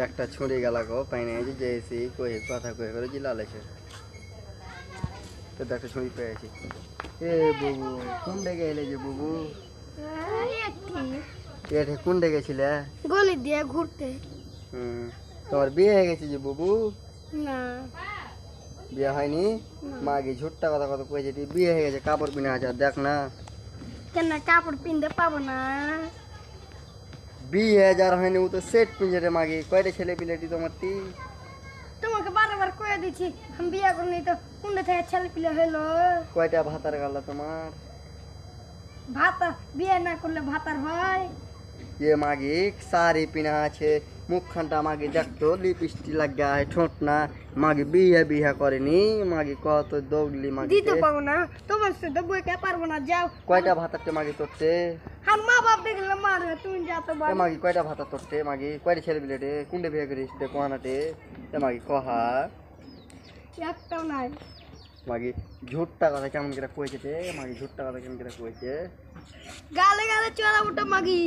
একটা ছুরি গেল গো পাইনে যেয়েছি কই কথা কয়ে করে জিলালেছে তো একটা ছুরি পেয়েছি এ বুবু কোন ডেকে এলে যে বুবু এঠে কোন ডেকে ছিলে গলি দিয়ে ঘুরতে। তোমার বিয়ে হয়ে গেছে যে বুবু না বিয়ে হয়নি মাগি ঝুট্টা কথা কথা কয়েছে বিয়ে হয়ে গেছে কাপড় পিনে আছে দেখ না কেন কাপড় পিনতে পাবো না? বিয়ে যার হয়নি ও তো সেট পিনছে রে মাগি কয়টা ছেলে পিলেটি তোমার তি তোমাকে বারবার কয়ে দিচ্ছি আমি বিয়ে করিনি তো কোনটা থেকে ছেলে পিলে হলো। কয়টা ভাতার গালা তোমার ভাত বিয়ে না করলে ভাতার হয়? ये मागी सारी पिना আছে মুখখানটা মাগি দেখতো লিপস্টিক লাগা ঠোঁট না মাগি বিয়ে বিয়ে করেনি মাগি কত দগলি মাগি দিতে পাবো না তোমার সাথে বইতে পারবো না যাও। কয়টা ভাতাতে মাগি তোরতে আর মা বাপ দেখলে মারবে তুমি যা তো এ মাগি কয়টা ভাতা তোরতে মাগি কয়টা ছেলে বিলেটে কুন্ডে বিয়ে করিস তে কোয়ানাতে এ মাগি কহা একটাও নাই। মাগি ঝুটটা কথা কেমন করে কইছে তে মাগি ঝুটটা কথা কেমন করে কইছে গালে গালে চড়া উঠা মাগি।